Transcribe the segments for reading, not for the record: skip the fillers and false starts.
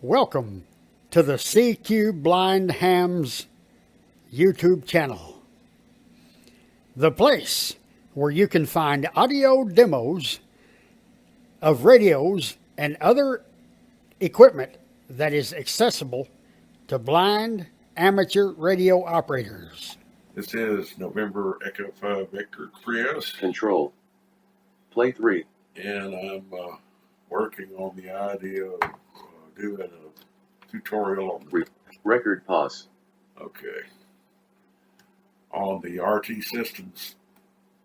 Welcome to the CQ Blind Hams YouTube channel, the place where you can find audio demos of radios and other equipment that is accessible to blind amateur radio operators. This is November Echo 5 Victor Chris. Control. Play 3. And I'm working on the idea of doing a tutorial on record pause. Okay. On the RT Systems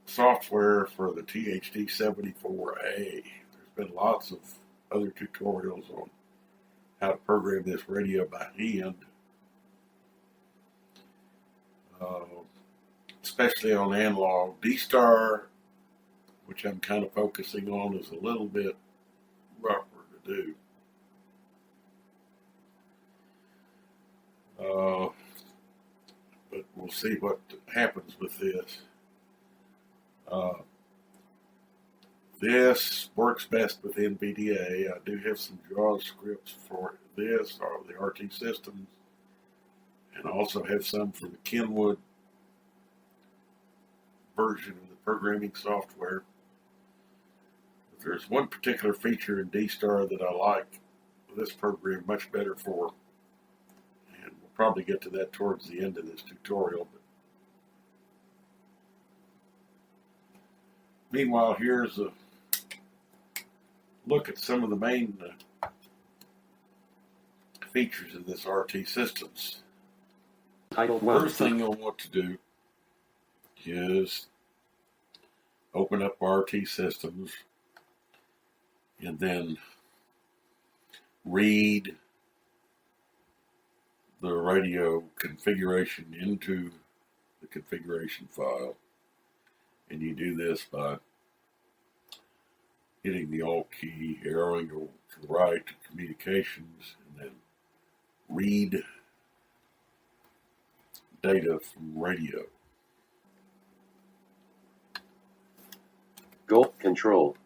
software for the THD74A. There's been lots of other tutorials on how to program this radio by hand. Especially on analog. D-Star, which I'm kind of focusing on, is a little bit rougher to do. But we'll see what happens with this. This works best with NVDA. I do have some draw scripts for this, or the RT Systems, and also have some for the Kenwood version of the programming software. But there's one particular feature in D-Star that I like this program much better for, and we'll probably get to that towards the end of this tutorial. But meanwhile, here's a look at some of the main features of this RT Systems. Title 1. First thing you'll want to do is open up RT Systems and then read the radio configuration into the configuration file. And you do this by hitting the Alt key, arrowing to the right to communications, and then read data from radio. Gulp control.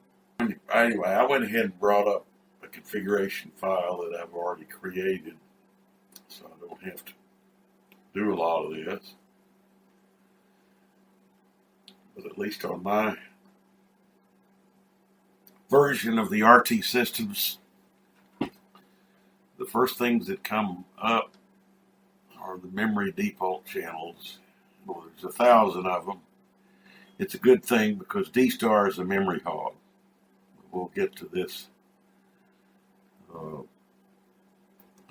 Anyway, I went ahead and brought up a configuration file that I've already created, so I don't have to do a lot of this. But at least on my version of the RT Systems, the first things that come up are the memory default channels. Well, there's 1,000 of them. It's a good thing because D-Star is a memory hog. We'll get to this a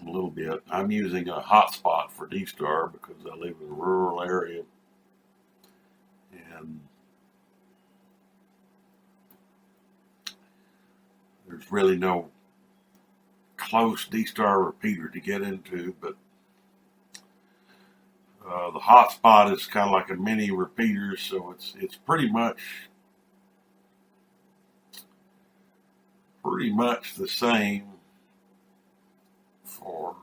little bit. I'm using a hotspot for D-Star because I live in a rural area, and there's really no close D-Star repeater to get into, but the hotspot is kind of like a mini repeater, so it's pretty much the same for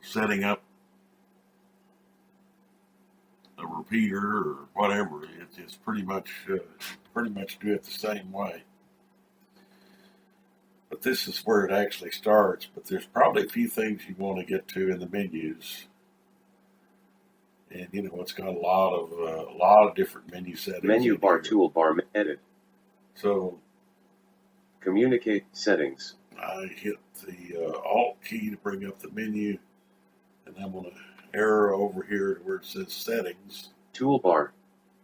setting up a repeater or whatever. It's pretty much do it the same way. But this is where it actually starts. But there's probably a few things you want to get to in the menus, and it's got a lot of different menu settings. Menu bar, toolbar, edit. So communicate settings. I hit the Alt key to bring up the menu, and I'm going to arrow over here to where it says settings. Toolbar,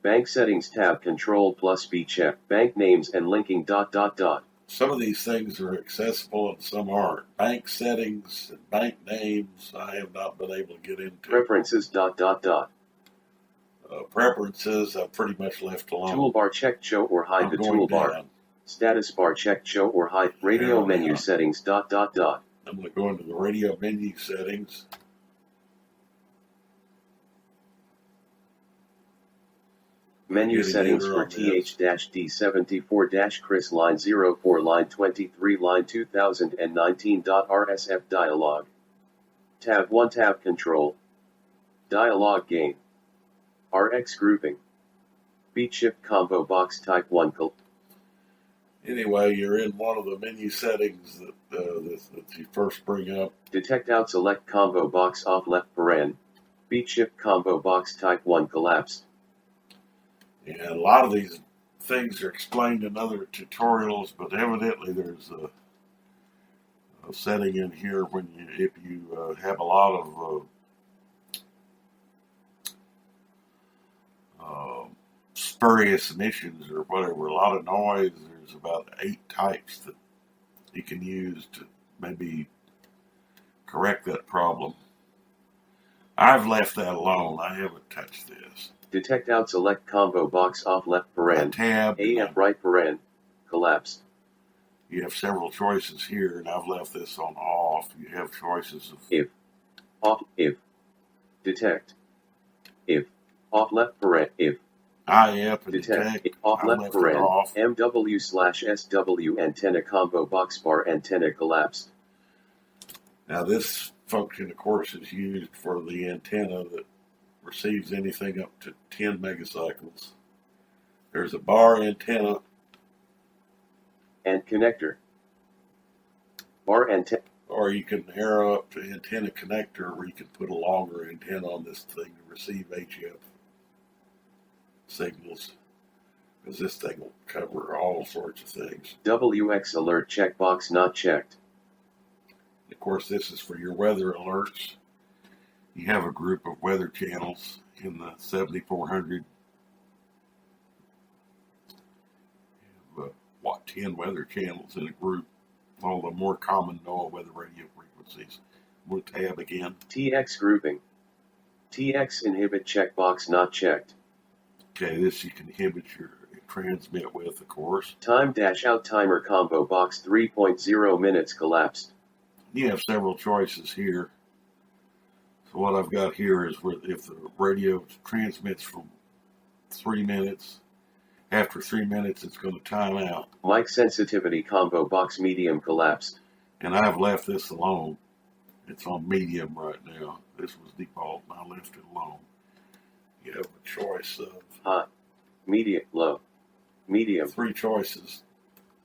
bank settings tab, control plus B check, bank names and linking ... Some of these things are accessible and some aren't. Bank settings and bank names I have not been able to get into. Preferences ... Preferences I've pretty much left alone. Toolbar, check, show or hide the toolbar. Down. Status bar, check, show or hide. Radio menu settings ... I'm going to go into the radio menu settings. Menu settings for TH-D74-Chris line 04 line 23 line 2019. RSF dialog. Tab 1 tab control. Dialog gain. RX grouping. Beat shift combo box type 1 col. Anyway, you're in one of the menu settings that you first bring up. Detect out select combo box off left paren. Beat shift combo box type 1 collapsed. And a lot of these things are explained in other tutorials, but evidently there's a setting in here when if you have a lot of spurious emissions or whatever, a lot of noise. There's about 8 types that you can use to maybe correct that problem. I've left that alone. I haven't touched this. Detect out select combo box off left paren. Tab. AM right paren. Collapsed. You have several choices here, and I've left this on off. You have choices of if, off, if, detect, if, off left paren, if, IF and detect. Off I left left it paren, off. MW/SW antenna combo box bar antenna collapsed. Now this function, of course, is used for the antenna that receives anything up to 10 megacycles. There's a bar antenna and connector. Bar antenna. Or you can arrow up to antenna connector, where you can put a longer antenna on this thing to receive HF signals, because this thing will cover all sorts of things. WX alert checkbox not checked. Of course, this is for your weather alerts. You have a group of weather channels in the 7400. You have, 10 weather channels in a group. All the more common NOAA weather radio frequencies. We'll tab again. TX grouping. TX inhibit checkbox not checked. Okay, this you can inhibit your transmit with, of course. Time dash out timer combo box 3.0 minutes collapsed. You have several choices here. So what I've got here is where if the radio transmits from 3 minutes, after 3 minutes it's going to time out. Mic sensitivity combo box medium collapsed. And I've left this alone. It's on medium right now. This was default and I left it alone. You have a choice of high, medium, low, medium. 3 choices.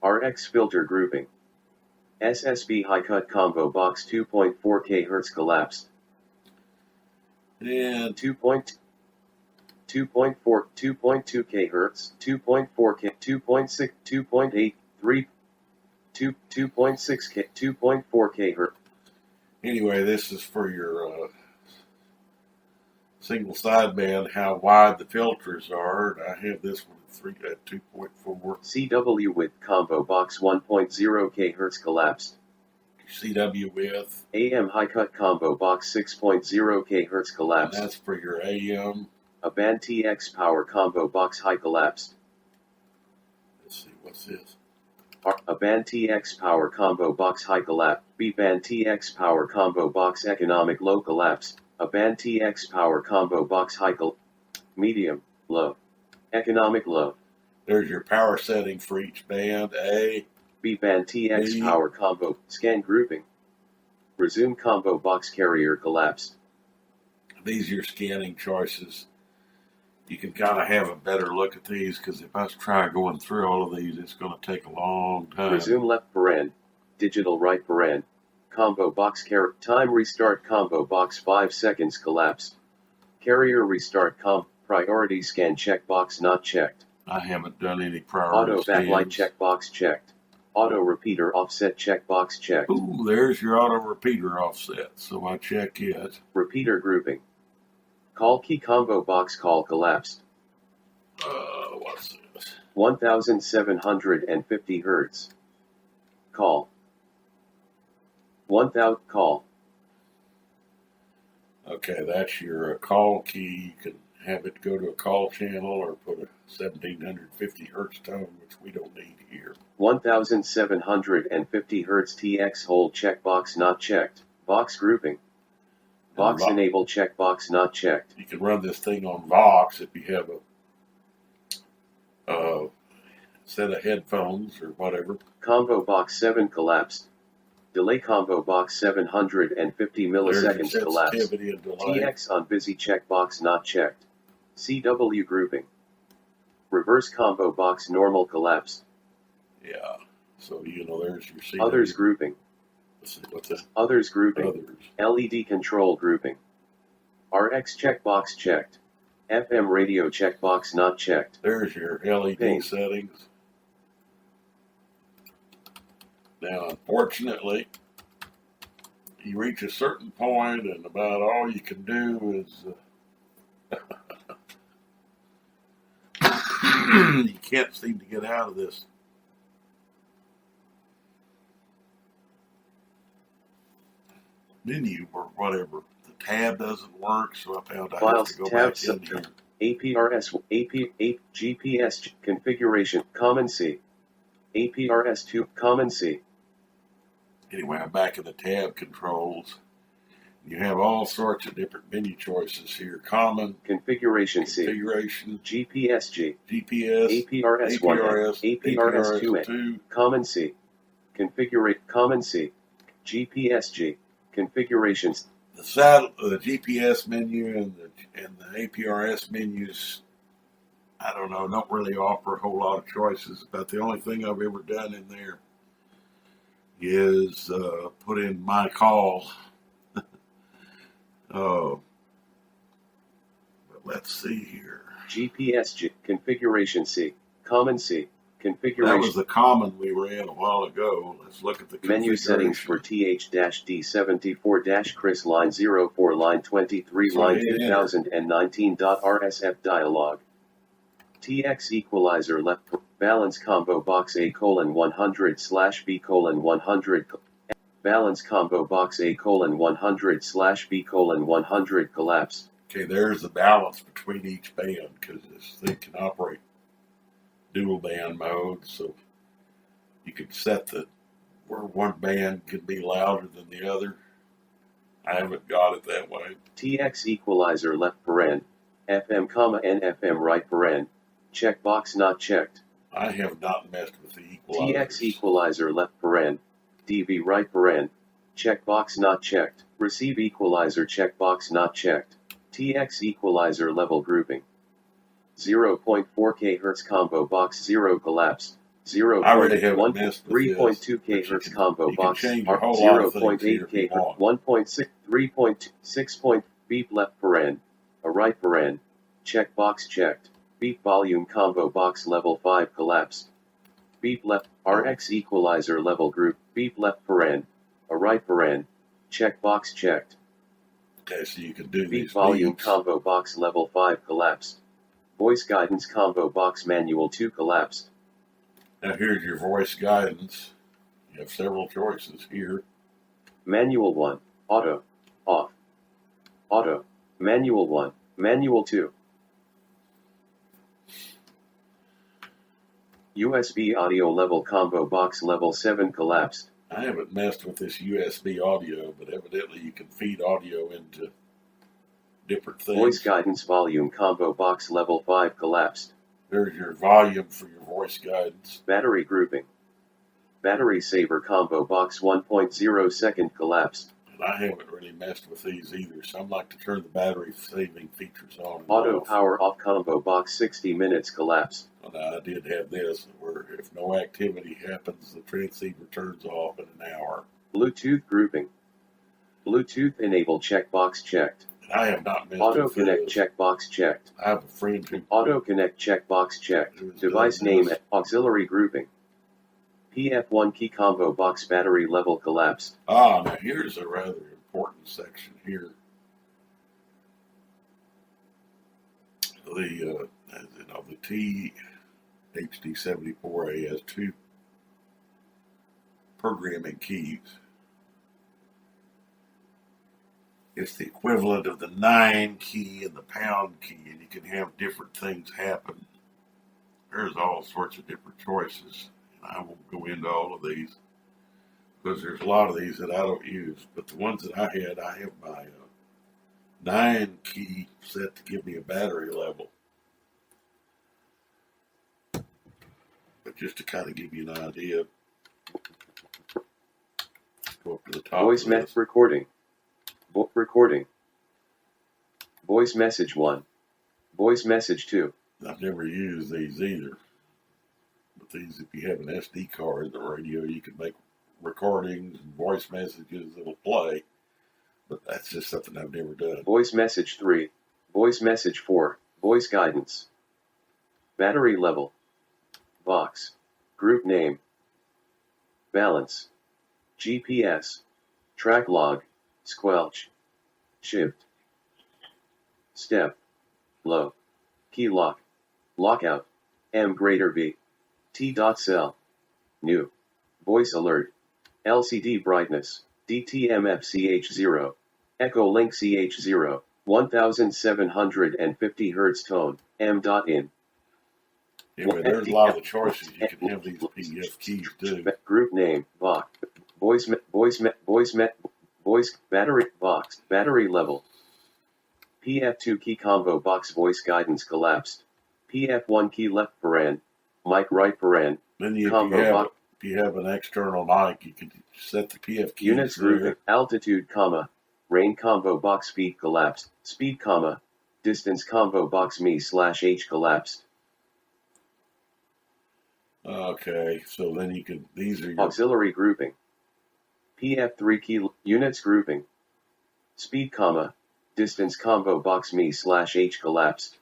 RX filter grouping. SSB high cut combo box 2.4 kHz collapsed. And 2.4, 2.2 kHz, 2.4 K, 2.6, 2.8, 3, 2.6 K, 2.4 kHz. Anyway, this is for your single sideband, how wide the filters are. And I have this one at 2.4. CW width combo box 1.0 kHz collapsed. CW width. AM high cut combo box 6.0 kHz collapsed. And that's for your AM. A band TX power combo box high collapsed. Let's see, what's this? A band TX power combo box high collapsed. B band TX power combo box economic low collapsed. A band TX power combo box high medium, low. Economic low. There's your power setting for each band. A. B band TX power combo. Scan grouping. Resume combo box carrier collapsed. These are your scanning choices. You can kind of have a better look at these, because if I try going through all of these, it's going to take a long time. Resume left paren. Digital right paren. Combo box time restart combo box 5 seconds collapsed. Carrier restart priority scan checkbox not checked. I haven't done any priority Auto backlight checkbox checked. Auto repeater offset checkbox checked. Ooh, there's your auto repeater offset, so I check it. Repeater grouping. Call key combo box call collapsed. What's this? 1750 hertz. Call. 1000 call. Okay, that's your call key. You can have it go to a call channel or put a 1750 hertz tone, which we don't need here. 1750 hertz TX hold checkbox not checked. Box grouping. Vox enable checkbox not checked. You can run this thing on Vox if you have a set of headphones or whatever. Combo box 7 collapsed. Delay combo box 750 milliseconds collapsed. TX on busy checkbox not checked. CW grouping. Reverse combo box normal collapsed. Yeah. So, there's your CD. Others grouping. Let's see, what's that? Others grouping. Others. LED control grouping. RX checkbox checked. FM radio checkbox not checked. There's your LED Ping. settings. Now, unfortunately, you reach a certain point, and about all you can do is you can't seem to get out of this. Menu or whatever. The tab doesn't work, so I found I have Files, to go tabs, back in here. APRS, GPS configuration, Common C. APRS2, Common C. Anyway, I'm back in the tab controls. You have all sorts of different menu choices here. Common, Configuration C. configuration, GPSG. GPS, APRS1, APRS2, Common C. Common C. GPSG. Configurations. The GPS menu and the APRS menus, I don't really offer a whole lot of choices. About the only thing I've ever done in there is put in my call. Oh, but let's see here. GPSG. Configuration C. Common C. That Configuration. was the common we ran a while ago. Let's look at the Menu settings for THD74- Chris line 04 line 23 So line hit enter. 2019.RSF dialog. TX equalizer left balance combo box A:100/B:100 balance combo box A:100/B:100 collapse. Okay, there's the balance between each band because this thing can operate dual band mode, so you can set where one band can be louder than the other. I haven't got it that way. TX equalizer left paren, FM, and FM right paren, checkbox not checked. I have not messed with the equalizer. TX equalizer left paren, DV right paren, checkbox not checked. Receive equalizer checkbox not checked. TX equalizer level grouping. 0.4 kHz combo box 0 collapse. 0.1 I really haven't messed with 3.2 this, kHz but combo you can box change a whole lot of 0.8 things here if you kHz want. 1.6 3.6 beep left paren, a right paren, checkbox checked. Beep volume combo box level 5 collapsed. Beep left RX equalizer level group. Beep left paren, a right paren, checkbox checked. Okay, so you can do Beep these volume beats. combo box level 5 collapsed. Voice guidance combo box manual 2 collapsed. Now here's your voice guidance. You have several choices here. Manual 1, auto, off. Auto, manual 1, manual 2. USB audio level combo box level 7 collapsed. I haven't messed with this USB audio, but evidently you can feed audio into different things. Voice guidance volume combo box level 5 collapsed. There's your volume for your voice guidance. Battery grouping. Battery saver combo box 1.0 second collapsed. And I haven't really messed with these either, so I'd like to turn the battery saving features on and Auto off. power off combo box 60 minutes collapsed. And I did have this, where if no activity happens, the transceiver turns off in an hour. Bluetooth grouping. Bluetooth enable checkbox checked. And I have not messed Auto with connect this. checkbox checked. I have a friend who Auto connect checkbox checked. Who's Device done name this? auxiliary grouping. PF1 key combo box battery level collapsed. now here's a rather important section here. The THD74A has two programming keys. It's the equivalent of the 9 key and the pound key, and you can have different things happen. There's all sorts of different choices, and I won't go into all of these because there's a lot of these that I don't use. But the ones that I have my 9 key set to give me a battery level. But just to kind of give you an idea, go up to the top. Voice of this. recording. Recording. Voice message 1. Voice message 2. I've never used these either. But these. If you have an SD card in the radio, you can make recordings and voice messages that'll play. But that's just something I've never done. Voice message 3. Voice message 4. Voice guidance. Battery level. Box. Group name. Balance. GPS. Track log. Squelch. Shift. Step. Low. Key lock. Lockout. M greater V. T.cell. New. Voice alert. LCD brightness. DTMF-CH0. Echo link CH0. 1750 Hz tone. M.in. Anyway, there's a lot of choices. You can have these PDF keys too. Group name. Box. Voice battery box. Battery level. PF2 key combo box voice guidance collapsed. PF1 key left paren. Mic right paren. Then if you have an external mic, you can set the PF keys. Units grouping. Altitude comma. Rain combo box speed collapsed. Speed comma. Distance combo box me/h collapsed. Okay, so then you can, these are your auxiliary grouping. PF3 key units grouping. Speed comma. Distance combo box me/h collapsed.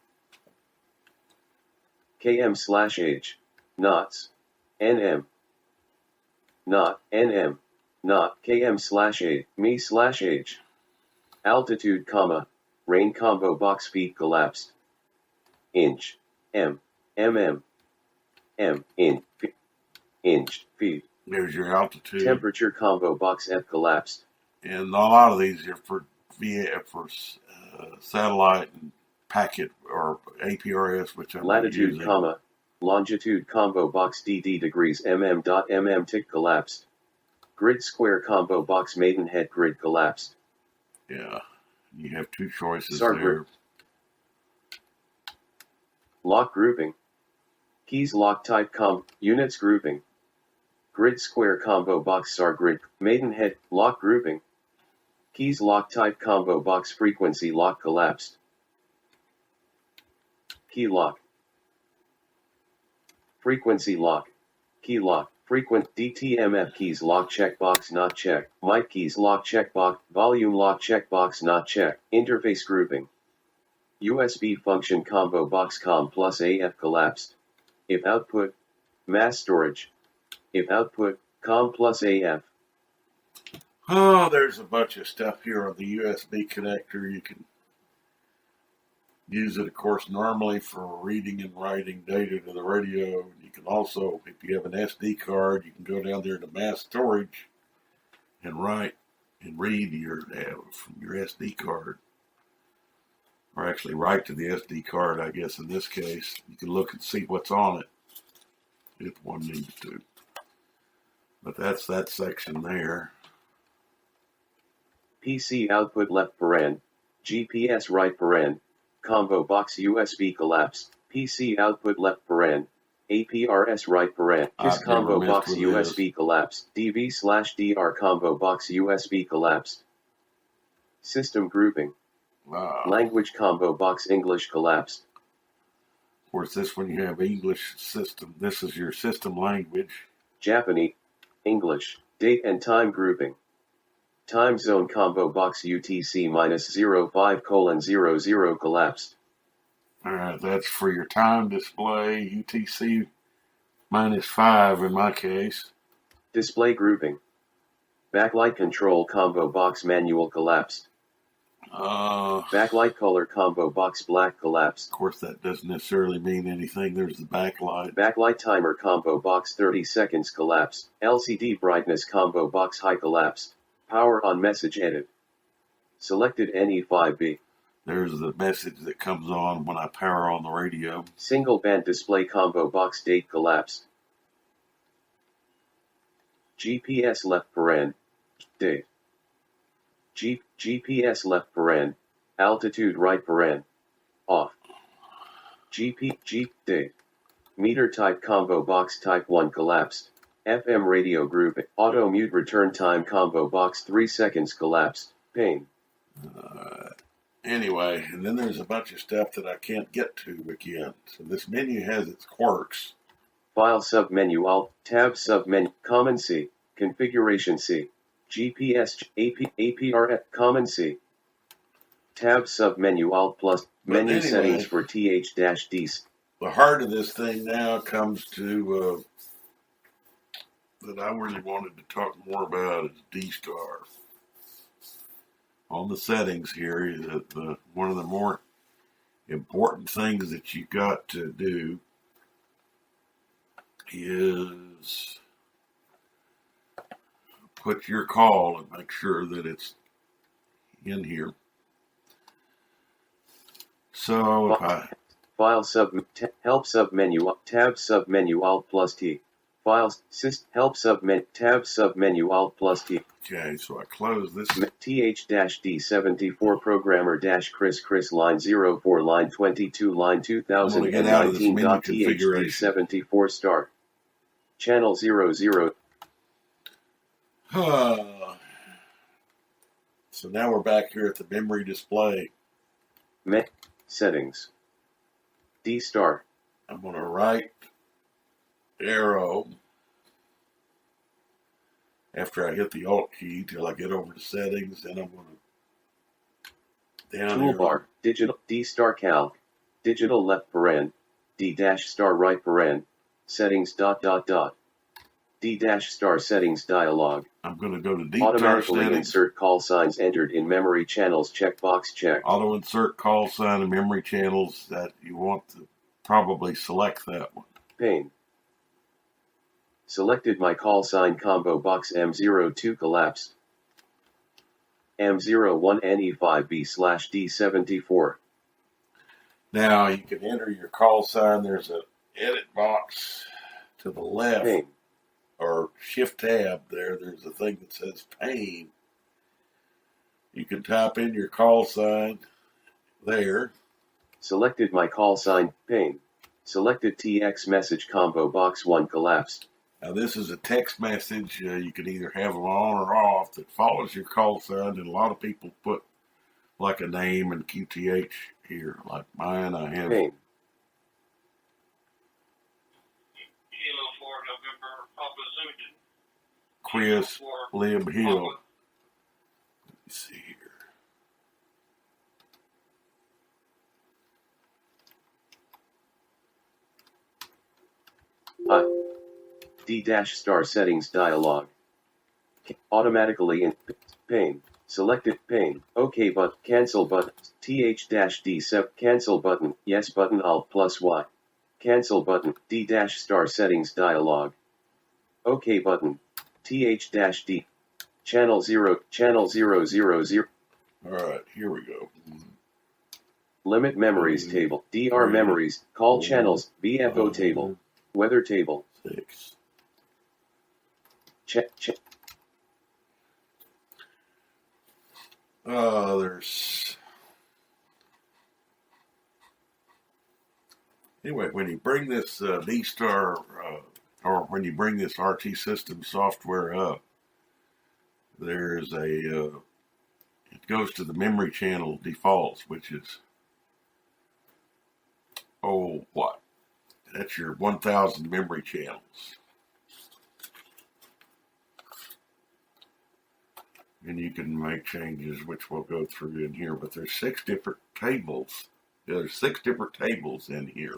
km/h. Knots. nm. Knot. nm. Knot. km/h. me/h. Altitude comma. Rain combo box speed collapsed. Inch. m. mm. m. Inch. feet. There's your altitude. Temperature combo box F collapsed. And a lot of these are for satellite and packet or APRS, which I'm latitude using. comma. Longitude combo box DD degrees mm. Tick collapsed. Grid square combo box Maidenhead grid collapsed. Yeah, you have two choices SAR there. Group. Lock grouping. Keys lock type units grouping. Grid square combo box SAR grid. Maidenhead lock grouping. Keys lock type combo box frequency lock collapsed. Key lock. Frequency lock. Key lock. Frequent DTMF keys lock checkbox not check. Mic keys lock checkbox. Volume lock checkbox not check. Interface grouping. USB function combo box COM plus AF collapsed. If output. Mass storage. If output. COM plus AF. Oh, there's a bunch of stuff here on the USB connector. You can use it, of course, normally for reading and writing data to the radio. You can also, if you have an SD card, you can go down there to mass storage and write and read from your SD card. Or actually write to the SD card, I guess, in this case. You can look and see what's on it if one needs to. But that's that section there. PC output left paren. GPS right paren. Combo box USB collapsed. PC output left paren. APRS right paren. KISS combo box USB collapsed. DV/DR combo box USB collapsed. System grouping. Wow. Language combo box English collapsed. Of course, this one you have English system. This is your system language. Japanese. English. Date and time grouping. Time zone combo box UTC-05:00 collapsed. Alright, that's for your time display, UTC -5 in my case. Display grouping. Backlight control combo box manual collapsed. Backlight color combo box black collapsed. Of course, that doesn't necessarily mean anything. There's the backlight. Backlight timer combo box 30 seconds collapsed. LCD brightness combo box high collapsed. Power on message edit. Selected NE5V. There's the message that comes on when I power on the radio. Single band display combo box date collapsed. GPS left paren. Date. GPS left paren. Altitude right paren. Off. Date. Meter type combo box type 1 collapsed. FM radio group. Auto mute return time combo box 3 seconds collapsed. Pain. Anyway, and then there's a bunch of stuff that I can't get to again. So this menu has its quirks. File submenu Alt, Tab submenu, Common C, Configuration C, GPS, APR, Common C. Tab submenu Alt plus, But menu anyway, settings for TH-D. the heart of this thing now comes to that I really wanted to talk more about is D-Star. On the settings here, one of the more important things that you got to do is put your call and make sure that it's in here. So if I File sub, help submenu, tab submenu Alt plus T. Files, help submenu, tab submenu Alt plus T. okay, so I close this. TH-D74 programmer-Chris line 04 line 22 line 2019.TH-D74 star. Channel 00. So now we're back here at the memory display. Settings. D star. I'm going to right arrow after I hit the Alt key till I get over to settings, and I'm going to down Toolbar. arrow. Digital D star calc. Digital left paren. D dash star right paren. Settings dot dot dot. D dash star settings dialog. I'm going to go to deep Automatically settings. insert call signs entered in memory channels checkbox checked. Auto insert call sign and memory channels. That you want to probably select that one. Pane. Selected my call sign combo box M02 collapsed. M01 NE5V /D74. Now you can enter your call sign. There's an edit box to the left. Pane. Or shift tab there, there's a thing that says pane. You can type in your call sign there. Selected my call sign, pane. Selected TX message combo box 1 collapsed. Now this is a text message. You can either have them on or off that follows your call sign, and a lot of people put like a name and QTH here. Like mine, I have Pane. Chris Lib Hill. Let me see here. D dash star settings dialog. Automatically in pane. Selected pane. OK button. Cancel button. TH-D cancel button. Yes button. Alt plus Y. Cancel button. D dash star settings dialog. OK button. TH-D. Channel 0. Channel 000. All right, here we go. Limit memories table. DR memories. Call channels. BFO table. Weather table. 6. Check. There's. Anyway, when you bring this D-Star, or when you bring this RT system software up, there's it goes to the memory channel defaults, which is, that's your 1,000 memory channels. And you can make changes, which we'll go through in here, but there's 6 different tables. There's 6 different tables in here.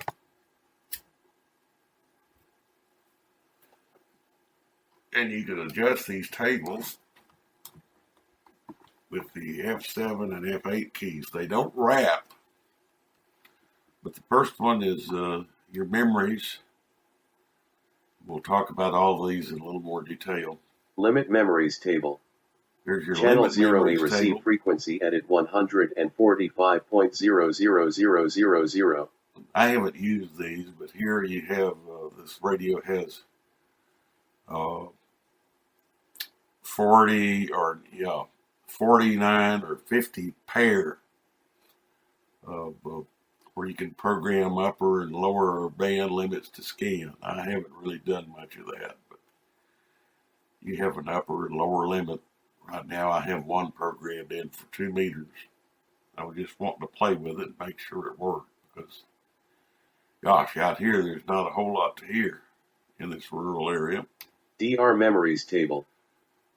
And you can adjust these tables with the F7 and F8 keys. They don't wrap, but the first one is your memories. We'll talk about all these in a little more detail. Limit memories table. Here's your Channel limit 0 memories receive table. frequency edit 145.00000. I haven't used these, but here you have this radio has 49 or 50 pair of where you can program upper and lower band limits to scan. I haven't really done much of that, but you have an upper and lower limit. Right now I have one programmed in for 2 meters. I was just wanting to play with it and make sure it worked, because gosh, out here there's not a whole lot to hear. in this rural area. DR memories table.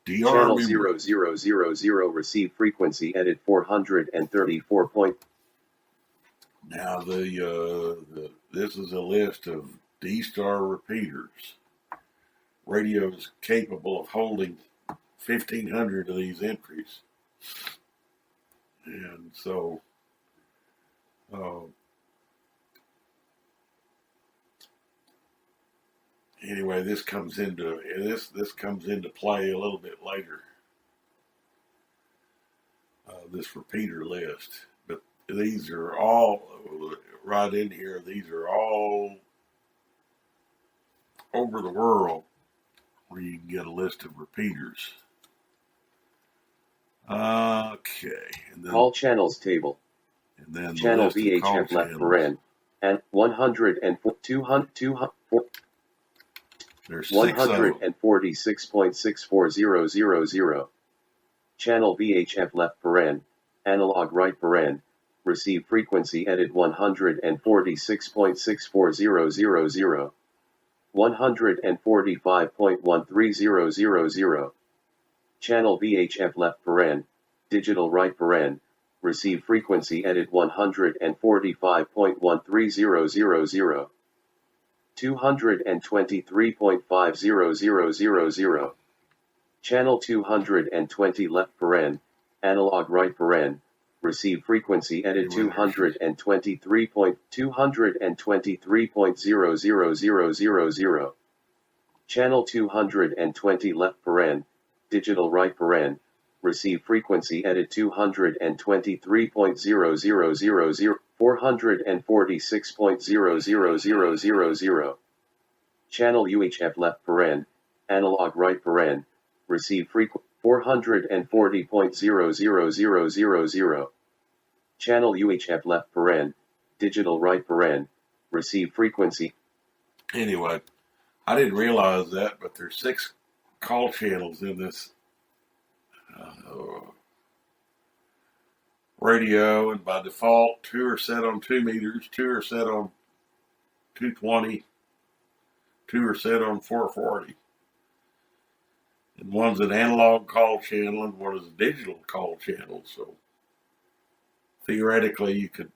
DR Channel memory. 0000 receive frequency edit 434 point. Now this is a list of D-Star repeaters. Radios capable of holding 1,500 of these entries. And so anyway, this comes into play a little bit later. This repeater list, but these are all right in here. These are all over the world where you can get a list of repeaters. Okay, and then Call channels table. and then Channel the list of call VHF left channels. paren and 104 200 There's 6 of them. 146.64000. Channel VHF left paren, analog right paren, receive frequency edit 146.64000. 145.13000. Channel VHF left paren, digital right paren, receive frequency edit 145.13000. 223.50000. Channel 220 left paren, analog right paren, receive frequency edit 223.00000. Channel 220 left paren, digital right paren, receive frequency edit 223.00000. 446.00000. Channel UHF left paren, analog right paren, receive frequency 440.00000. Channel UHF left paren, digital right paren, receive frequency. Anyway, I didn't realize that, but there's 6 call channels in this radio, and by default, 2 are set on 2 meters, 2 are set on 220, 2 are set on 440. And one's an analog call channel and one is a digital call channel. So theoretically, you could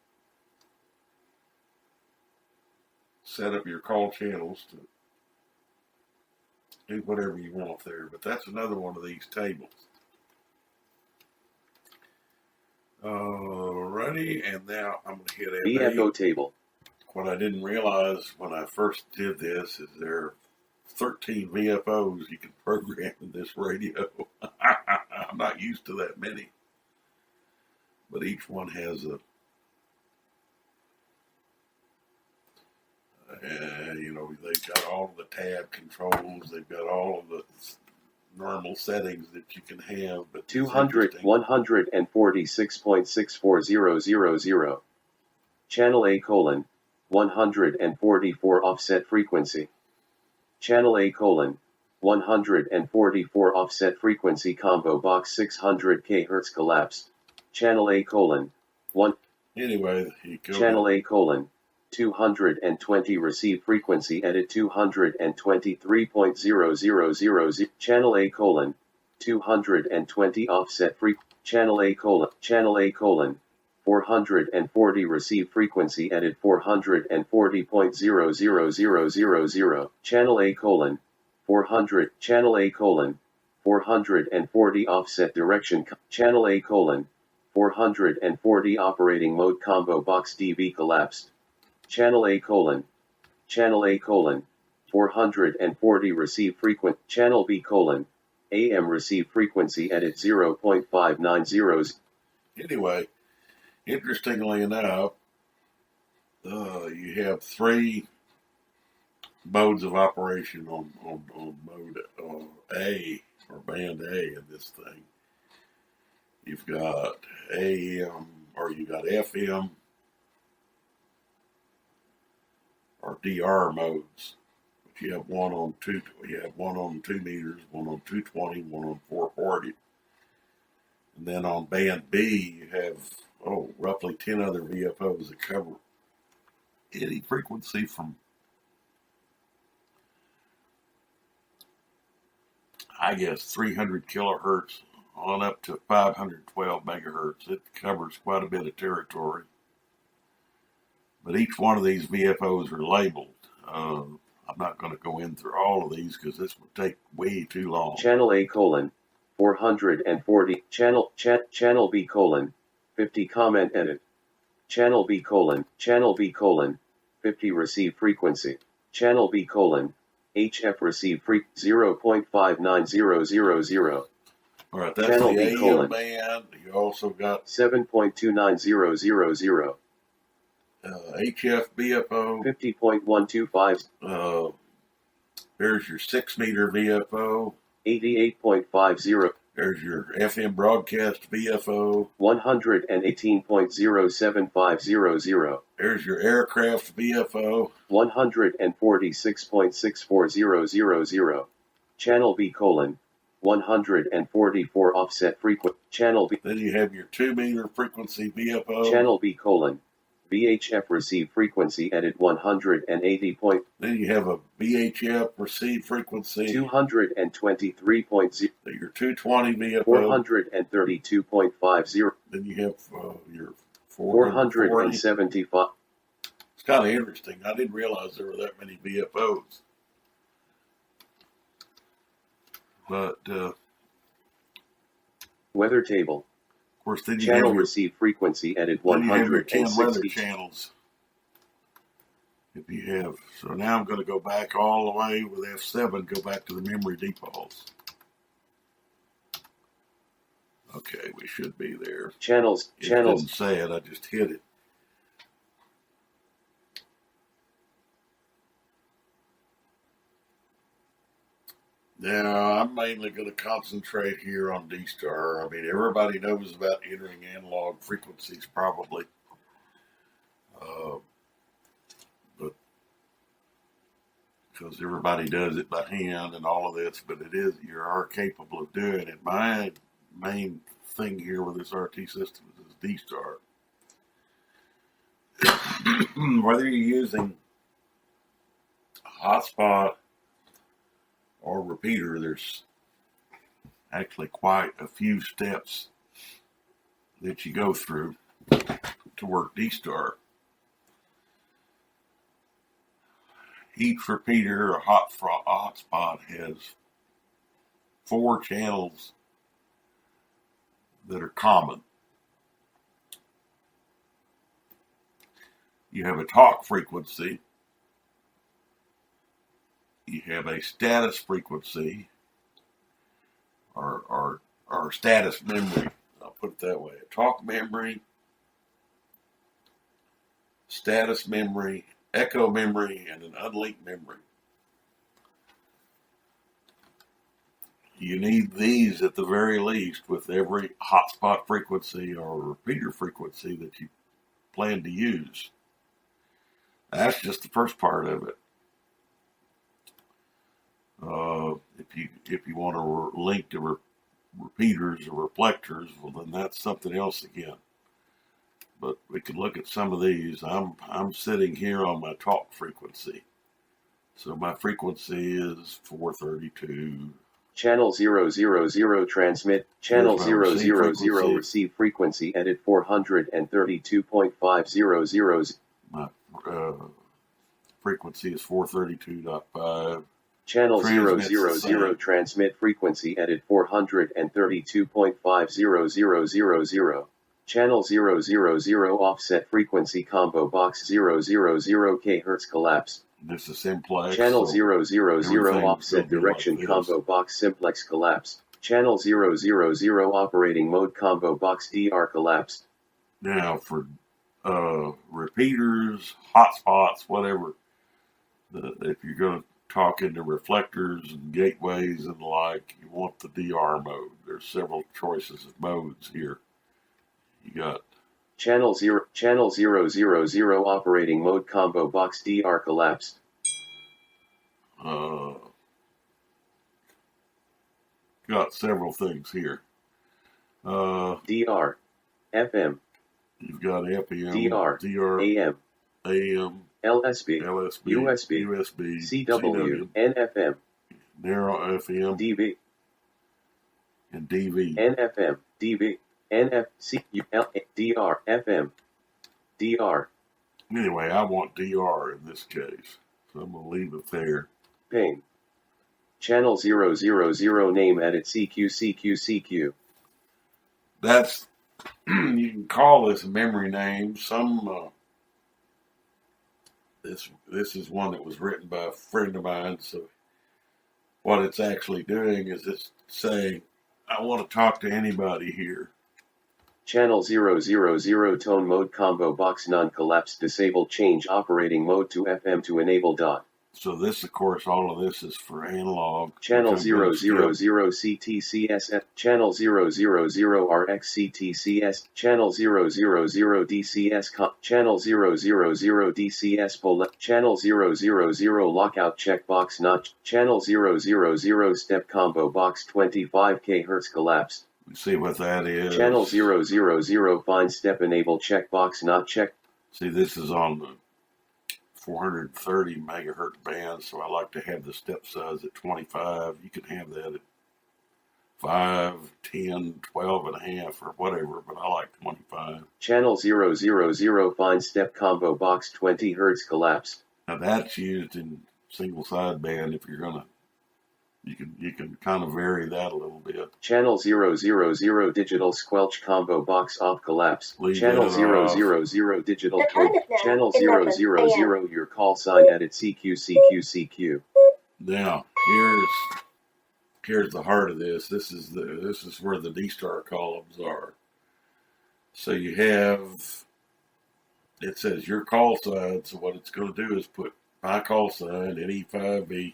set up your call channels to do whatever you want there. But that's another one of these tables. Alrighty, and now I'm going to hit VFO table. What I didn't realize when I first did this is there are 13 VFOs you can program in this radio. I'm not used to that many. But each one has they've got all of the tab controls. They've got all of the normal settings that you can have. But 146.64000. Channel A: 144 offset frequency. Channel A: 144 offset frequency combo box 600 kHz collapsed. Channel A: 1. Anyway, you go. Channel A: 220 receive frequency edit 223.000. Channel A: 220 offset Channel A: 440 receive frequency edit 440.00000. Channel A: 400. Channel A: 440 offset direction. Channel A: 440 operating mode combo box DB collapsed. Channel A: 440 receive frequency. Channel B: AM receive frequency edit 0.590. Anyway, interestingly enough, you have 3 modes of operation on mode A, or band A in this thing. You've got AM, or you got FM, or DR modes. But you have one on 2 meters, one on 220, one on 440. And then on band B, you have roughly 10 other VFOs that cover any frequency from I guess 300 kilohertz on up to 512 megahertz. It covers quite a bit of territory. But each one of these VFOs are labeled. I'm not going to go in through all of these because this would take way too long. Channel A: 440. Channel B: 50. Comment edit. Channel B: 50 receive frequency. Channel B: HF receive 0.59000. All right, that's Channel the B: AM band. You also got 7.29000. HF BFO. 50.125. There's your 6-meter VFO. 88.50. There's your FM broadcast VFO. 118.07500. There's your aircraft VFO. 146.64000. Channel B: 144 offset frequency. Channel B. Then you have your 2-meter frequency VFO. Channel B: VHF receive frequency edit 180. Then you have a VHF receive frequency. 223.0. Your 220 VFO. 432.50. Then you have your 475. It's kind of interesting. I didn't realize there were that many VFOs. But Weather table. of course, then you Channel have your, receive frequency edit then you have your 10 weather 160. channels. If you have, so now I'm going to go back all the way with F7. Go back to the memory defaults. Okay, we should be there. Channels. It didn't say it. I just hit it. Now, I'm mainly going to concentrate here on D-Star. I mean, everybody knows about entering analog frequencies, probably. But because everybody does it by hand and all of this, but you are capable of doing it. My main thing here with this RT system is D-Star. Whether you're using a hotspot or repeater, there's actually quite a few steps that you go through to work D-Star. Each repeater or hotspot has 4 channels that are common. You have a talk frequency. You have a status frequency or status memory. I'll put it that way. A talk memory, status memory, echo memory, and an unlinked memory. You need these at the very least with every hotspot frequency or repeater frequency that you plan to use. That's just the first part of it. If you want to link to repeaters or reflectors, well, then that's something else again. But we can look at some of these. I'm sitting here on my talk frequency, so my frequency is 432. Channel 000 transmit. Channel 000 receive frequency edit 432.500. My frequency is 432.5. Channel 000 transmit frequency edit 432.50000. Channel 000 offset frequency combo box 000 kHz collapse. This is simplex. Channel 000 offset direction combo box simplex collapse. Channel 000 operating mode combo box DR collapsed. Now for repeaters, hotspots, whatever, if you're going to talk into reflectors and gateways and the like, you want the DR mode. There's several choices of modes here. You got Channel 000 operating mode combo box DR collapsed. Got several things here. DR, FM. You've got FM, DR, AM, LSB, USB, USB, CW, NFM, narrow FM, DB, and DV. NFM, DV, NFCUL, DR, FM, DR, Anyway, I want DR in this case, so I'm going to leave it there. ping. Channel 000 name edit CQ. That's, you can call this a memory name. This is one that was written by a friend of mine, so what it's actually doing is it's saying, I want to talk to anybody here. Channel 000 tone mode combo box non-collapse disable change operating mode to FM to enable dot. So this, of course, all of this is for analog. Channel 000 CTCS, Channel 000 RX CTCS, Channel 000 DCS, Channel 000 DCS, Channel 000 lockout checkbox not, Channel 000 step combo box 25 kHz collapsed. See what that is. Channel 000 fine step enable checkbox not checked. See, this is on the 430 megahertz band, so I like to have the step size at 25. You can have that at 5, 10, 12 and a half or whatever, but I like 25. Channel 000 fine step combo box 20 Hz collapsed. Now that's used in single sideband if you're gonna, you can kind of vary that a little bit. Channel 000 digital squelch combo box off collapse. Leave Channel that 000 digital code. Channel 000 your call sign edit CQ. Now here's the heart of this. This is where the D-star columns are. So you have, it says your call sign. So what it's going to do is put my call sign NE5V.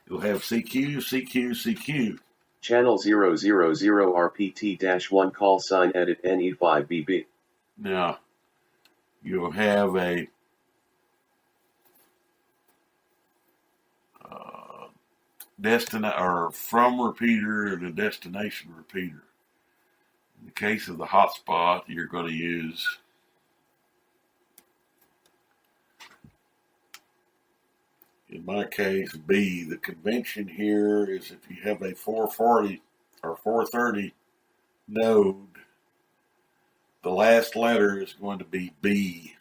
You'll have CQ. Channel 000 RPT-1 call sign edit NE5VB. Now, you'll have a from repeater and a destination repeater. In the case of the hotspot, you're going to use in my case, B. The convention here is if you have a 440 or 430 node, the last letter is going to be B.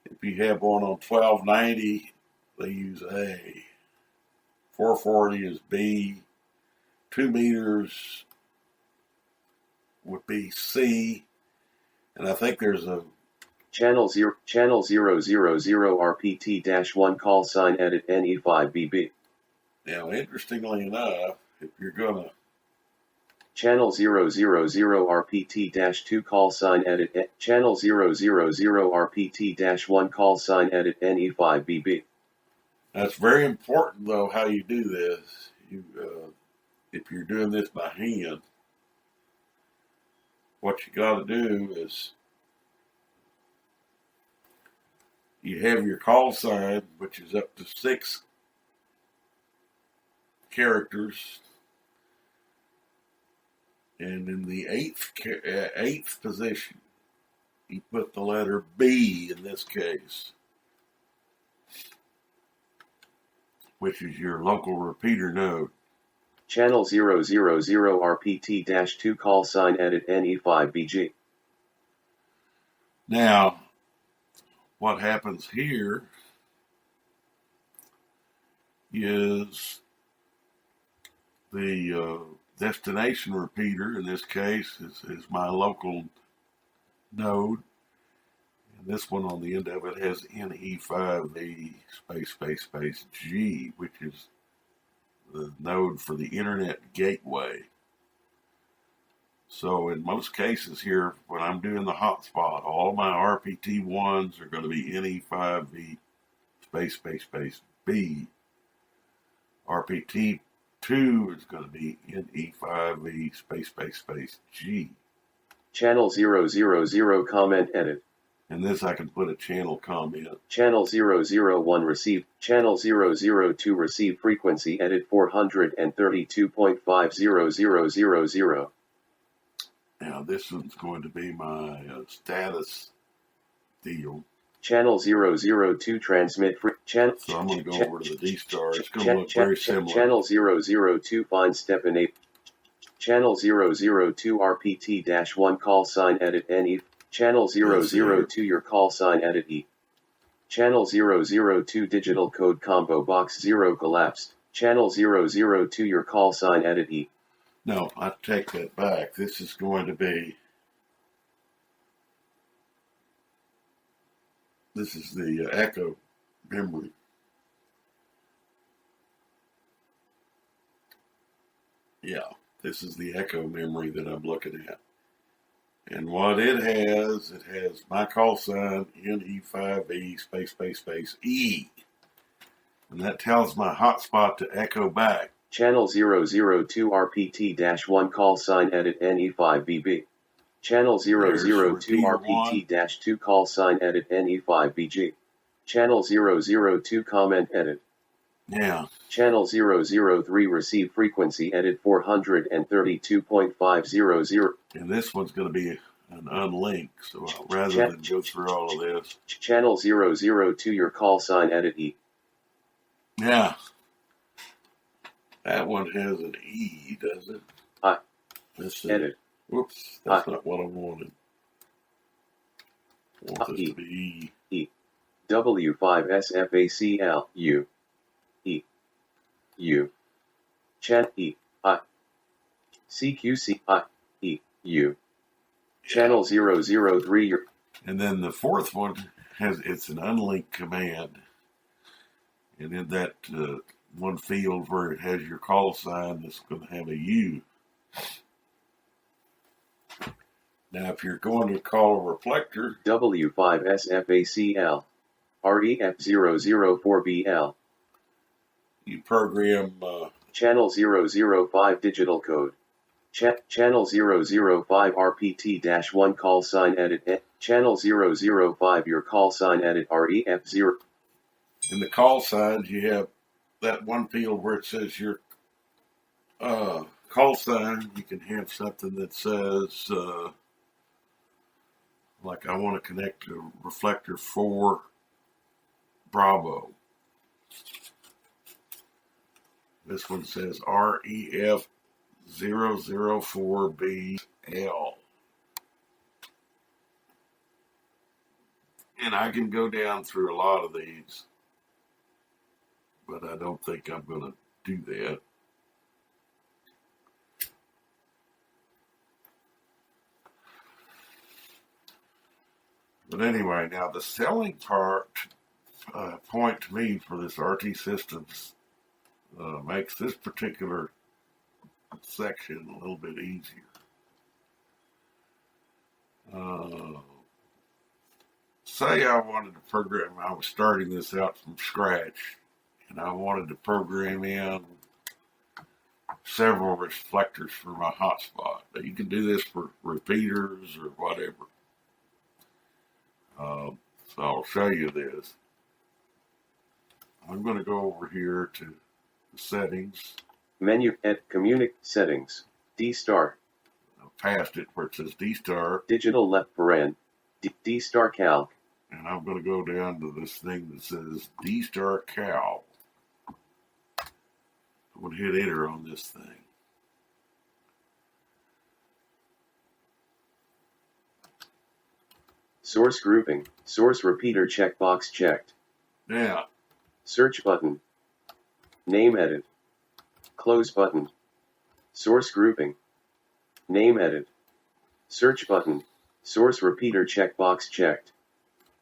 If you have one on 1290, they use A. 440 is B. 2 meters would be C. And I think there's a Channel 000 RPT-1 call sign edit NE5VB. Now, interestingly enough, if you're gonna Channel 000 RPT-2 call sign edit Channel 000 RPT-1 call sign edit NE5VB. That's very important, though, how you do this. If you're doing this by hand, what you got to do is you have your call sign, which is up to 6 characters, and in the eighth position, you put the letter B in this case, which is your local repeater node. Channel 000 RPT-2 call sign edit NE5VG. Now, what happens here is the destination repeater, in this case, is my local node. And this one on the end of it has NE5V space G, which is the node for the internet gateway. So in most cases here, when I'm doing the hotspot, all my RPT1s are going to be NE5V space B. RPT2 is going to be NE5V space G. Channel 000 comment edit. And this I can put a channel comment. Channel 001 receive. Channel 002 receive frequency edit 432.500000. Now this one's going to be my status deal. Channel 002 transmit channel. So I'm going to go over to the D-star. It's going to look very similar. Channel 002 find step enable. Channel 002 RPT-1 call sign edit NE. Channel 002 your call sign edit E. Channel 002 digital code combo box 0 collapsed. Channel 002 your call sign edit E. No, I take that back. This is going to be, this is the echo memory. Yeah, this is the echo memory that I'm looking at. And what it has my call sign NE5V space E. And that tells my hotspot to echo back. Channel 002 RPT-1 call sign edit NE5VB. Channel 002 RPT-2 call sign edit NE5BG. Channel 002 comment edit. Yeah. Channel 003 receive frequency edit 432.500. And this one's going to be an unlink, so rather than go through all of this. Channel 002 your call sign edit E. Yeah. That one has an E, does it? Let's see. Edit. Whoops, that's not what I wanted. I want this to be E. W5SFACL U. E. U. Chan E. I. CQC I. E. U. Channel 003 your. And then the fourth one it's an unlinked command. And in that one field where it has your call sign, it's going to have a U. Now, if you're going to call a reflector, W5SFACL REF004BL, you program Channel 005 digital code. Channel 005 RPT-1 call sign edit. Channel 005 your call sign edit REF0. In the call signs, you have that one field where it says your call sign. You can have something that says, like I want to connect to reflector 4 Bravo. This one says REF004BL. And I can go down through a lot of these, but I don't think I'm going to do that. But anyway, now the selling point to me for this RT Systems makes this particular section a little bit easier. Say I wanted to program, I was starting this out from scratch, and I wanted to program in several reflectors for my hotspot. Now, you can do this for repeaters or whatever. So I'll show you this. I'm going to go over here to the settings. Menu at Communic settings. D star. Past it where it says D star. Digital left paren. D star calc. And I'm going to go down to this thing that says D star cal. I'm going to hit enter on this thing. Source grouping. Source repeater checkbox checked. Now. Search button. Name edit. Close button. Source grouping. Name edit. Search button. Source repeater checkbox checked.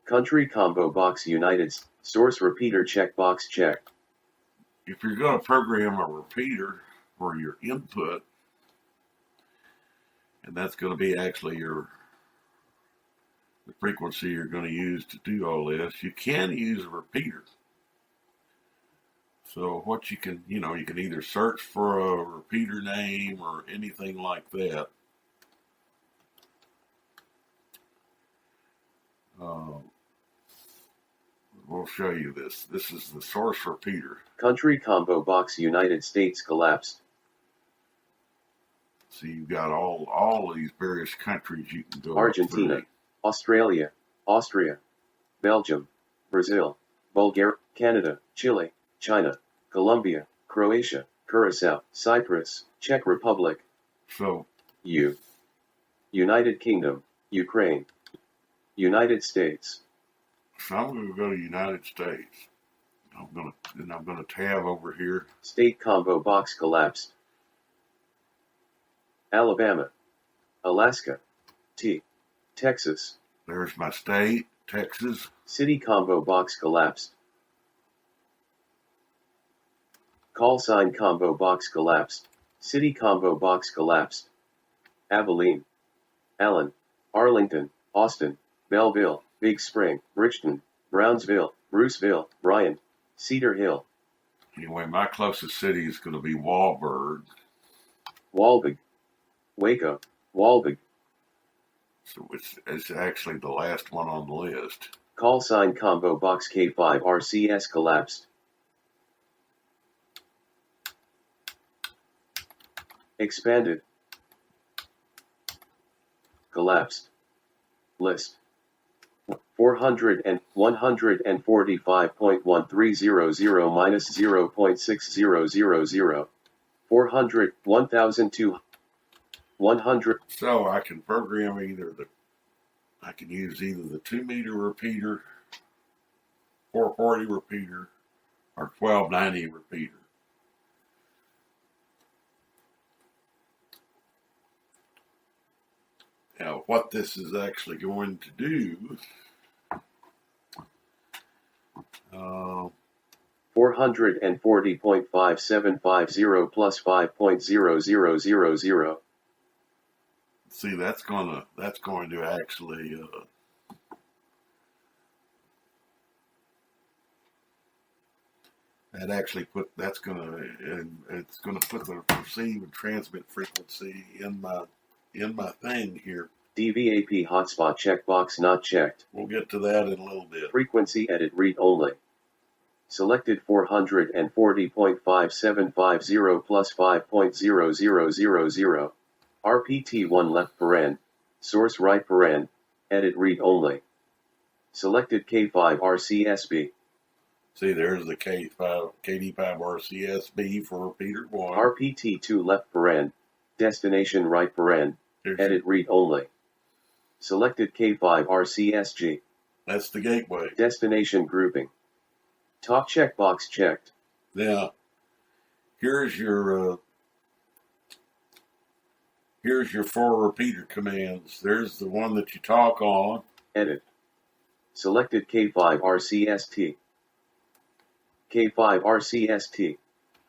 Country combo box United. Source repeater checkbox checked. If you're going to program a repeater for your input, and that's going to be actually the frequency you're going to use to do all this, you can use a repeater. So what you can either search for a repeater name or anything like that. We'll show you this. This is the source repeater. Country combo box United States collapsed. So you've got all of these various countries you can go. Argentina, Australia, Austria, Belgium, Brazil, Bulgaria, Canada, Chile, China, Colombia, Croatia, Curacao, Cyprus, Czech Republic. So, United Kingdom, Ukraine, United States. so I'm going to go to United States. I'm gonna tab over here. State combo box collapsed. Alabama, Alaska, Texas. There's my state, Texas. City combo box collapsed. Call sign combo box collapsed. City combo box collapsed. Abilene, Allen, Arlington, Austin, Belleville, Big Spring, Richmond, Brownsville, Bruceville, Bryan, Cedar Hill. Anyway, my closest city is going to be Wahlberg. Walbig, Waco, Walbig. So it's actually the last one on the list. Call sign combo box K5 RCS collapsed. Expanded. Collapsed. List. 400 and 145.1300 minus 0.6000. 400, 1,200, 100. So I can program I can use either the 2-meter repeater, 440 repeater, or 1290 repeater. Now, what this is actually going to do, 440.5750 plus 5.0000. see, that's going to actually it's going to put the receive and transmit frequency in my thing here. DVAP hotspot checkbox not checked. We'll get to that in a little bit. Frequency edit read only. Selected 440.5750 plus 5.0000. RPT1 left paren. Source right paren. Edit read only. Selected K5 RCSB. See, there's the KD5 RCSB for repeater 1. RPT2 left paren. Destination right paren. Edit read only. Selected K5 RCSG. That's the gateway. Destination grouping. Talk checkbox checked. Now, here's your 4 repeater commands. There's the one that you talk on. Edit. Selected K5 RCST. K5 RCST.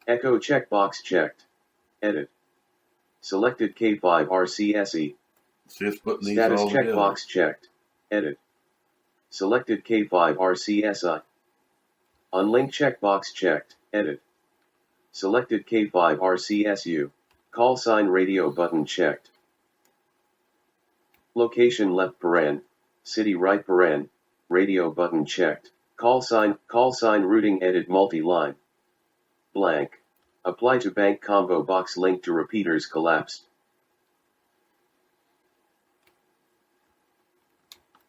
Echo checkbox checked. Edit. Selected K5 RCSE. Just putting these Status all checkbox checked. Edit. Selected K5 RCSI. Unlink checkbox checked. Edit. Selected K5 RCSU. Call sign radio button checked. Location left paren. City right paren. Radio button checked. Call sign routing edit multi-line. Blank. Apply to bank combo box link to repeaters collapsed.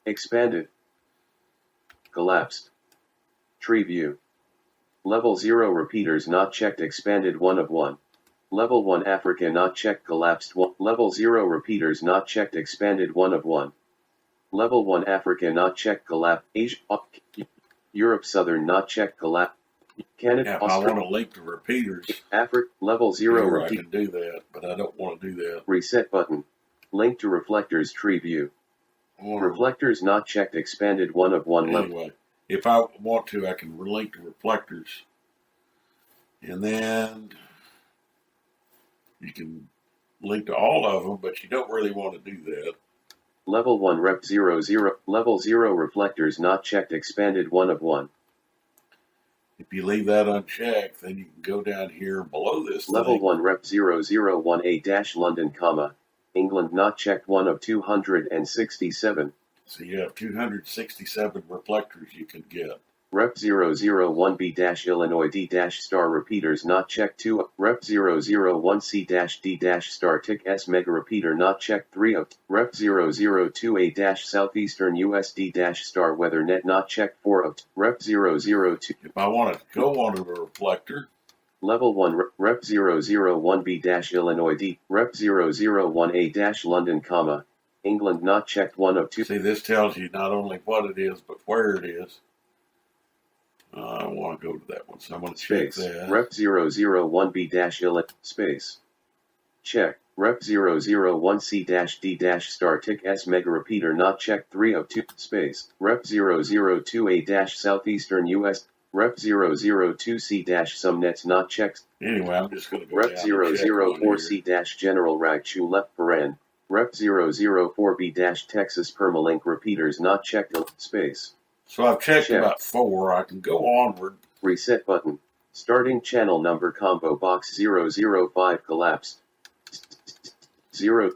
Expanded. Collapsed. Tree view. Level 0 repeaters not checked expanded 1 of 1. Level 1 Africa not checked collapsed 1. Level 0 repeaters not checked expanded 1 of 1. Level 1 Africa not checked collapsed. Asia, Europe Southern not checked collapsed. Canada, Yeah, if Australia. I want to link the repeaters, Africa, level 0 here I repeat. can do that, but I don't want to do that. Reset button. Link to reflectors tree view. Reflectors not checked expanded 1 of 1 level. Anyway, if I want to, I can link to reflectors. And then you can link to all of them, but you don't really want to do that. Level 1 rep 00. Level 0 reflectors not checked expanded 1 of 1. If you leave that unchecked, then you can go down here below this Level thing. 1 rep 001A London, England not checked 1 of 267. So you have 267 reflectors you can get. Rep 001B Illinois D star repeaters not checked 2. Rep 001C D star tick S mega repeater not checked 3 of. Rep 002A Southeastern USD star weather net not checked 4 of. Rep 002. If I want to go onto the reflector, Level 1 Rep 001B-Illinois D. Rep 001A-London, England not checked 1 of 2. See, this tells you not only what it is, but where it is. I want to go to that one, so I'm going to check that. Rep 001B-Illinois space. Check. Rep 001C-D- Tick S Mega Repeater not checked 3 of 2 space. Rep 002A- Southeastern US. Rep 002C- Sumnets not checked. Anyway, I'm just going to go Rep down and check 004C- General Ragchu left paren. Rep 004B- Texas Permalink Repeaters not checked space. So I've checked about 4. I can go onward. Reset button. Starting channel number combo box 005 collapsed. 0.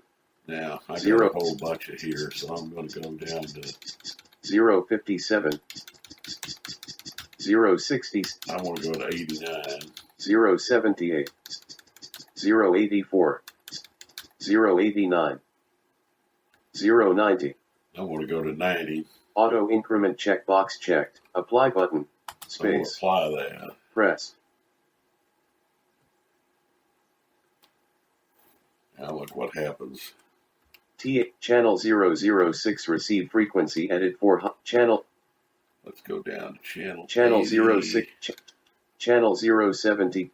Now, I got a whole bunch of here, so I'm going to go down to 057. 060. I want to go to 89. 078. 084. 089. 090. I want to go to 90. Auto increment checkbox checked. Apply button. Space. Apply that. Press. Now look what happens. Channel 006 receive frequency edit for channel. Let's go down to channel 06. Channel 070.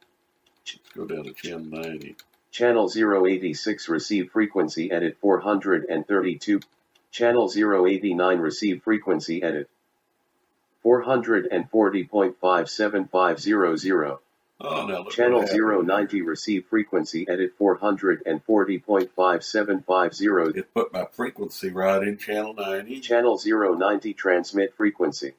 Let's go down to channel 90. Channel 086 receive frequency edit 432. Channel 089 receive frequency edit 440.57500. Oh, now look Channel what happened. 090 receive frequency edit 440.5750. It put my frequency right in channel 90. Channel 090 transmit frequency.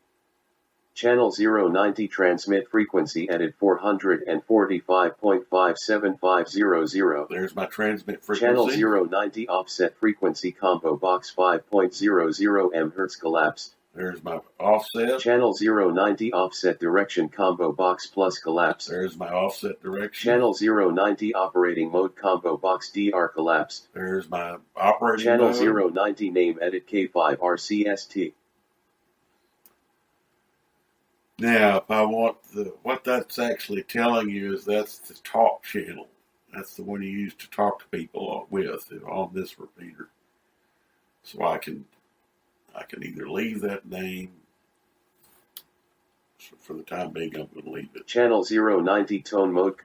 Channel 090 transmit frequency edit 445.57500. There's my transmit frequency. Channel 090 offset frequency combo box 5.00 MHz collapsed. There's my offset. Channel 090 offset direction combo box plus collapsed. There's my offset direction. Channel 090 operating mode combo box DR collapsed. There's my operating Channel mode. 090 name edit K5RCST. Now, if I want what that's actually telling you is that's the talk channel. That's the one you use to talk to people with on this repeater. So I can either leave that name. So for the time being, I'm going to leave it. Channel 090 tone mode.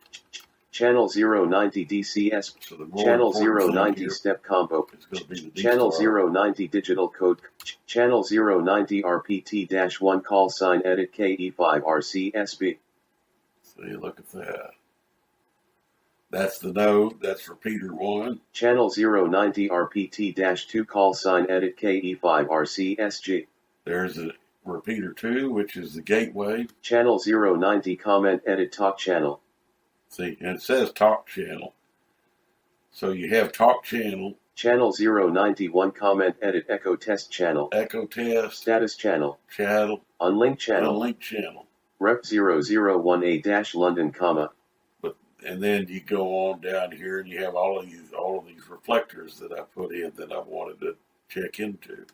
Channel 090 DCS. So the more Channel important thing 090 here step combo. is going to be the Channel D-star. 090 digital code. Channel 090 RPT-1 call sign edit KE5RCSB. See, look at that. That's the node. That's repeater 1. Channel 090 RPT-2 call sign edit KE5RCSG. There's a repeater 2, which is the gateway. Channel 090 comment edit talk channel. See, and it says talk channel. So you have talk channel, Channel 091 comment edit echo test channel. echo test, Status channel. channel, Unlinked channel. unlinked channel. Rep 001A-London, And then you go on down here and you have all of these reflectors that I put in that I wanted to check into.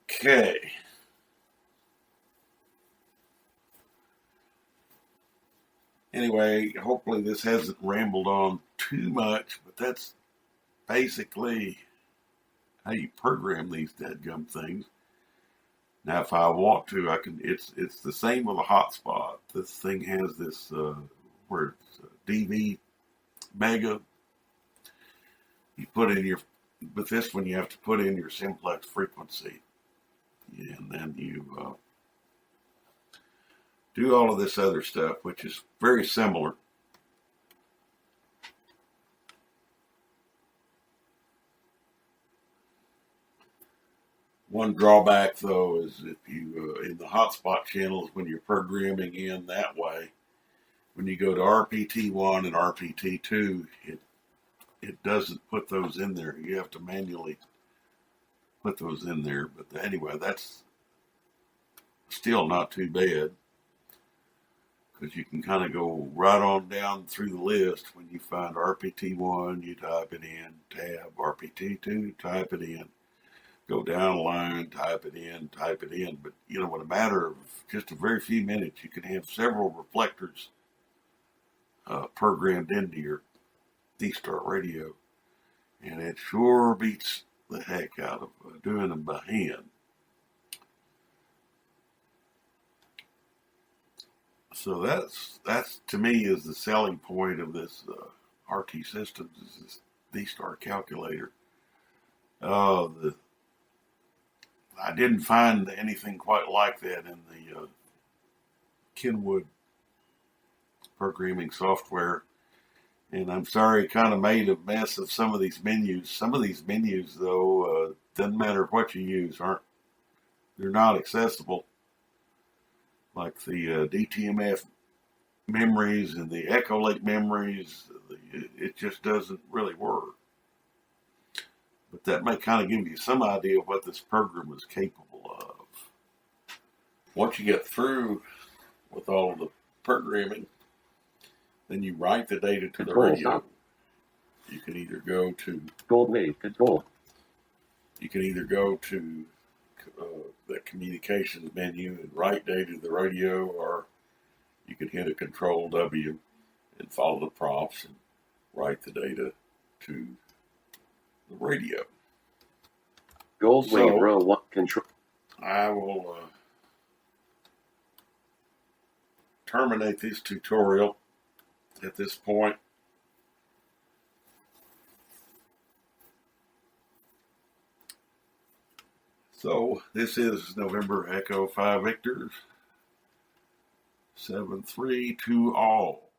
Okay. Anyway, hopefully this hasn't rambled on too much, but that's basically how you program these dadgum things. Now, if I want to, I can. It's the same with a hotspot. This thing has this where it's DV mega. You put in your, with this one you have to put in your simplex frequency, and then you do all of this other stuff, which is very similar. One drawback, though, is if you, in the hotspot channels, when you're programming in that way, when you go to RPT1 and RPT2, it doesn't put those in there. You have to manually put those in there. But anyway, that's still not too bad, because you can kind of go right on down through the list. When you find RPT1, you type it in, tab, RPT2, type it in. go down a line, type it in. But, in a matter of just a very few minutes, you can have several reflectors programmed into your D-Star radio. And it sure beats the heck out of doing them by hand. So that's to me is the selling point of this RT Systems, is this D-Star calculator. I didn't find anything quite like that in the Kenwood programming software. And I'm sorry, kind of made a mess of some of these menus. Some of these menus, though, doesn't matter what you use, they're not accessible. Like the DTMF memories and the Echolink memories, it just doesn't really work. But that may kind of give you some idea of what this program is capable of. Once you get through with all of the programming, then you write the data to the radio. Stop. You can either go to Control. You can either go to the communications menu and write data to the radio, or you can hit a Control W and follow the prompts and write the data to the radio. Goldwing row 1 control. I will terminate this tutorial at this point. So this is November Echo 5 Victor 732 all.